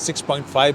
$6.5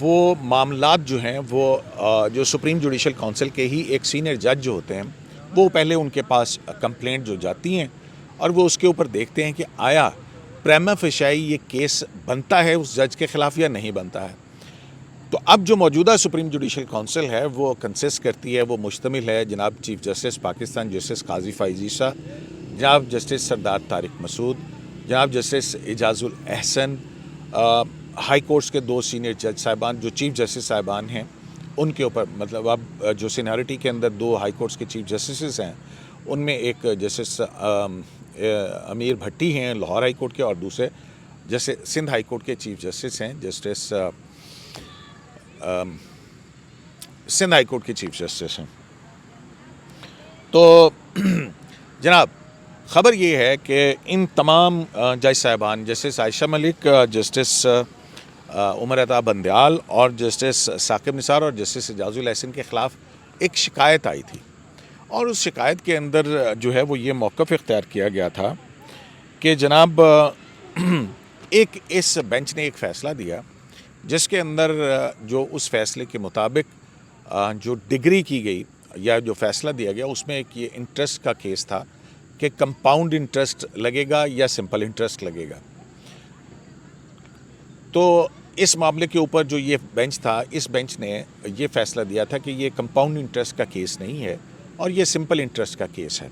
وہ معاملات جو ہیں وہ جو سپریم جوڈیشل کونسل کے ہی ایک سینئر جج جو ہوتے ہیں وہ پہلے ان کے پاس کمپلینٹ جو جاتی ہیں اور وہ اس کے اوپر دیکھتے ہیں کہ آیا پریما فیشائی یہ کیس بنتا ہے اس جج کے خلاف یا نہیں بنتا ہے. تو اب جو موجودہ سپریم جوڈیشل کونسل ہے وہ کنسسٹ کرتی ہے، وہ مشتمل ہے جناب چیف جسٹس پاکستان جسٹس قاضی فائز عیسیٰ، جناب جسٹس سردار طارق مسعود، جناب justice Ijaz ul Ahsan, high courts کے 2 سینئر جج صاحبان جو چیف جسٹس صاحبان ہیں ان کے اوپر، مطلب اب جو سینیارٹی کے اندر 2 ہائی کورٹس کے چیف جسٹسز ہیں ان میں ایک جسٹس امیر بھٹی ہیں لاہور ہائی کورٹ کے، اور دوسرے جیسے سندھ ہائی کورٹ کے چیف جسٹس ہیں جسٹس سندھ ہائی کورٹ کے چیف جسٹس ہیں. تو جناب خبر یہ ہے کہ ان تمام جج صاحبان جسٹس عائشہ ملک، جسٹس عمر عطا بندیال اور جسٹس ثاقب نثار اور جسٹس اعجاز الاحسن کے خلاف ایک شکایت آئی تھی، اور اس شکایت کے اندر جو ہے وہ یہ موقف اختیار کیا گیا تھا کہ جناب ایک اس بینچ نے ایک فیصلہ دیا جس کے اندر جو اس فیصلے کے مطابق جو ڈگری کی گئی یا جو فیصلہ دیا گیا اس میں ایک یہ انٹرسٹ کا کیس تھا کہ کمپاؤنڈ انٹرسٹ لگے گا یا سمپل انٹرسٹ لگے گا. تو اس معاملے کے اوپر جو یہ بینچ تھا، اس بینچ نے یہ فیصلہ دیا تھا کہ یہ کمپاؤنڈ انٹرسٹ کا کیس نہیں ہے اور یہ سمپل انٹرسٹ کا کیس ہے.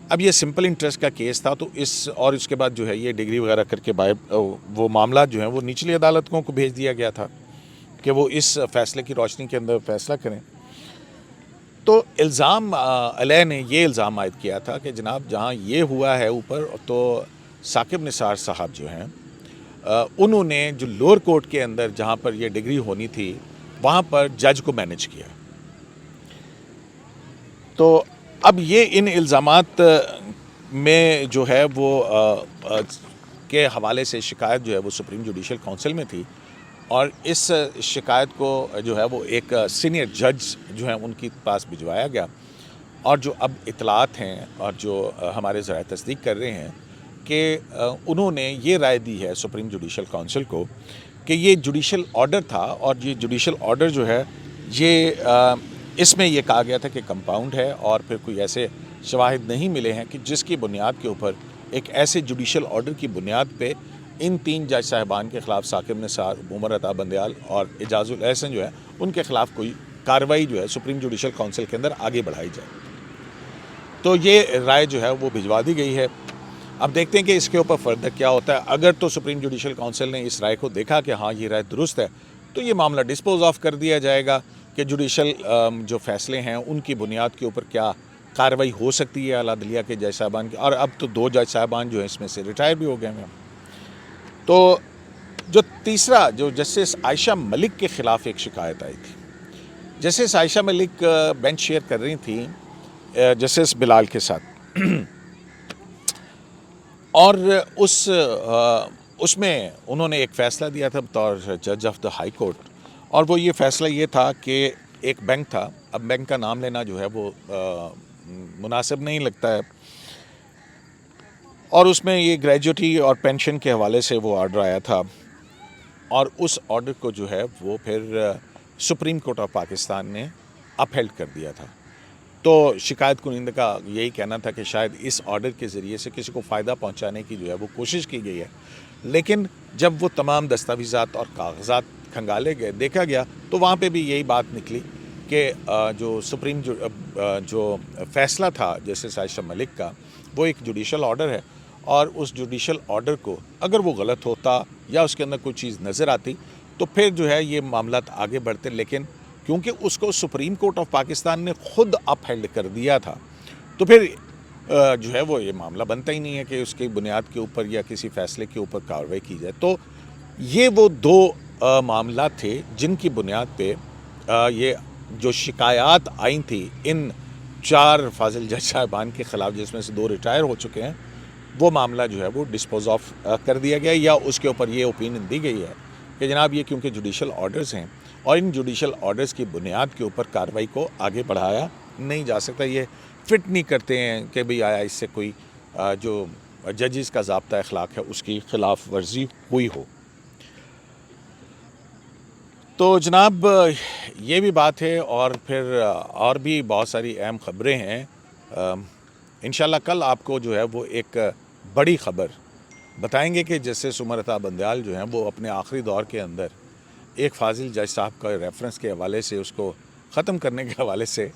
اب یہ سمپل انٹرسٹ کا کیس تھا تو اس کے بعد جو ہے یہ ڈگری وغیرہ کر کے وہ معاملات جو ہیں وہ نچلی عدالتوں کو بھیج دیا گیا تھا کہ وہ اس فیصلے کی روشنی کے اندر فیصلہ کریں. تو الزام علیہ نے یہ الزام عائد کیا تھا کہ جناب جہاں یہ ہوا ہے اوپر، تو ثاقب نثار صاحب جو ہیں انہوں نے جو لوور کورٹ کے اندر جہاں پر یہ ڈگری ہونی تھی وہاں پر جج کو مینیج کیا. تو اب یہ ان الزامات میں جو ہے وہ کے حوالے سے شکایت جو ہے وہ سپریم جوڈیشل کونسل میں تھی، اور اس شکایت کو جو ہے وہ ایک سینئر جج جو ہیں ان کے پاس بھجوایا گیا، اور جو اب اطلاعات ہیں اور جو ہمارے ذرائع تصدیق کر رہے ہیں کہ انہوں نے یہ رائے دی ہے سپریم جوڈیشل کونسل کو کہ یہ جوڈیشل آرڈر تھا، اور یہ جوڈیشل آرڈر جو ہے یہ اس میں یہ کہا گیا تھا کہ کمپاؤنڈ ہے، اور پھر کوئی ایسے شواہد نہیں ملے ہیں کہ جس کی بنیاد کے اوپر ایک ایسے جوڈیشل آرڈر کی بنیاد پہ ان 3 جج صاحبان کے خلاف ثاقب نثار، عمر عطا بندیال اور اعجاز الاحسن جو ہے ان کے خلاف کوئی کارروائی جو ہے سپریم جوڈیشل کونسل کے اندر آگے بڑھائی جائے. تو یہ رائے جو ہے وہ بھجوا دی گئی ہے. اب دیکھتے ہیں کہ اس کے اوپر فردر کیا ہوتا ہے. اگر تو سپریم جوڈیشل کونسل نے اس رائے کو دیکھا کہ ہاں یہ رائے درست ہے تو یہ معاملہ ڈسپوز آف کر دیا جائے گا کہ جوڈیشل جو فیصلے ہیں ان کی بنیاد کے اوپر کیا کارروائی ہو سکتی ہے اعلیٰ عدلیہ کے جج صاحبان کی. اور اب تو 2 جج صاحبان جو ہیں اس میں سے ریٹائر بھی ہو گئے ہیں. تو جو تیسرا جو جسٹس عائشہ ملک کے خلاف ایک شکایت آئی تھی، جسٹس عائشہ ملک بینچ شیئر کر رہی تھیں جسٹس بلال کے ساتھ، اور اس میں انہوں نے ایک فیصلہ دیا تھا بطور جج آف دا ہائی کورٹ، اور وہ یہ فیصلہ یہ تھا کہ ایک بینک تھا، اب بینک کا نام لینا جو ہے وہ مناسب نہیں لگتا ہے، اور اس میں یہ گریجویٹی اور پینشن کے حوالے سے وہ آرڈر آیا تھا، اور اس آرڈر کو جو ہے وہ پھر سپریم کورٹ آف پاکستان نے اپ ہیلڈ کر دیا تھا. تو شکایت کنندہ کا یہی کہنا تھا کہ شاید اس آرڈر کے ذریعے سے کسی کو فائدہ پہنچانے کی جو ہے وہ کوشش کی گئی ہے، لیکن جب وہ تمام دستاویزات اور کاغذات کھنگالے گئے، دیکھا گیا تو وہاں پہ بھی یہی بات نکلی کہ جو سپریم جو فیصلہ تھا جسٹس عائشہ ملک کا وہ ایک جوڈیشل آرڈر ہے، اور اس جوڈیشل آرڈر کو اگر وہ غلط ہوتا یا اس کے اندر کوئی چیز نظر آتی تو پھر جو ہے یہ معاملات آگے بڑھتے، لیکن کیونکہ اس کو سپریم کورٹ آف پاکستان نے خود اپ ہیلڈ کر دیا تھا تو پھر جو ہے وہ یہ معاملہ بنتا ہی نہیں ہے کہ اس کی بنیاد کے اوپر یا کسی فیصلے کے اوپر کارروائی کی جائے. تو یہ وہ 2 معاملات تھے جن کی بنیاد پہ یہ جو شکایات آئی تھیں ان 4 فاضل جج صاحبان کے خلاف، جس میں سے 2 ریٹائر ہو چکے ہیں، وہ معاملہ جو ہے وہ ڈسپوز آف کر دیا گیا، یا اس کے اوپر یہ اوپینین دی گئی ہے کہ جناب یہ کیونکہ جوڈیشل آرڈرز ہیں اور ان جوڈیشل آرڈرز کی بنیاد کے اوپر کارروائی کو آگے بڑھایا نہیں جا سکتا، یہ فٹ نہیں کرتے ہیں کہ بھئی آیا اس سے کوئی جو ججز کا ضابطہ اخلاق ہے اس کی خلاف ورزی ہوئی ہو. تو جناب یہ بھی بات ہے، اور پھر اور بھی بہت ساری اہم خبریں ہیں. انشاءاللہ کل آپ کو جو ہے وہ ایک بڑی خبر بتائیں گے کہ جسٹس عمر عطا بندیال جو ہیں وہ اپنے آخری دور کے اندر ایک فاضل جج صاحب کا ریفرنس کے حوالے سے، اس کو ختم کرنے کے حوالے سے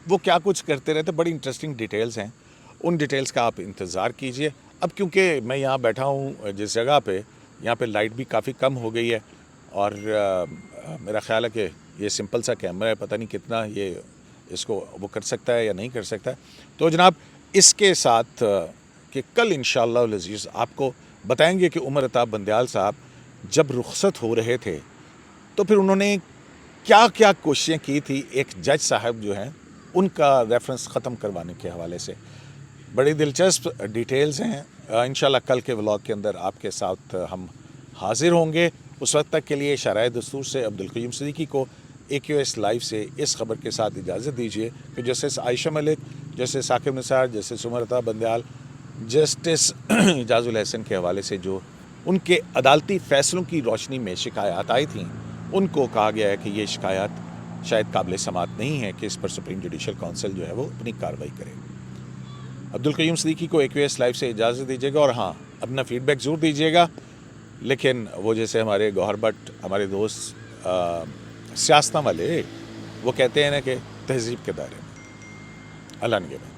وہ کیا کچھ کرتے رہتے. بڑی انٹرسٹنگ ڈیٹیلز ہیں، ان ڈیٹیلز کا آپ انتظار کیجئے. اب کیونکہ میں یہاں بیٹھا ہوں جس جگہ پہ، یہاں پہ لائٹ بھی کافی کم ہو گئی ہے، اور میرا خیال ہے کہ یہ سمپل سا کیمرہ ہے، پتہ نہیں کتنا یہ اس کو وہ کر سکتا ہے یا نہیں کر سکتا. تو جناب اس کے ساتھ کہ کل انشاءاللہ العزیز آپ کو بتائیں گے کہ عمر عطا بندیال صاحب جب رخصت ہو رہے تھے تو پھر انہوں نے کیا کیا کوششیں کی تھی ایک جج صاحب جو ہیں ان کا ریفرنس ختم کروانے کے حوالے سے. بڑی دلچسپ ڈیٹیلز ہیں. انشاءاللہ کل کے ولاگ کے اندر آپ کے ساتھ ہم حاضر ہوں گے. اس وقت تک کے لیے شرائع دستور سے عبدالقیوم صدیقی کو AQS لائیو سے اس خبر کے ساتھ اجازت دیجیے کہ جسٹس عائشہ ملک، justice Saqib Nisar, justice Umar Ata Bandial, justice اعجاز الحسن کے حوالے سے جو ان کے عدالتی فیصلوں کی روشنی میں شکایات آئی تھیں، ان کو کہا گیا ہے کہ یہ شکایات شاید قابل سماعت نہیں ہے کہ اس پر سپریم جوڈیشل کونسل جو ہے وہ اپنی کارروائی کرے. عبدالقیوم صدیقی کو AQS لائیو سے اجازت دیجیے گا، اور ہاں اپنا فیڈ بیک ضرور دیجیے گا. لیکن وہ جیسے ہمارے گوہر بٹ، ہمارے دوست سیاستوں والے، وہ کہتے ہیں نا کہ تہذیب کے دائرے میں. اللہ نگہبان.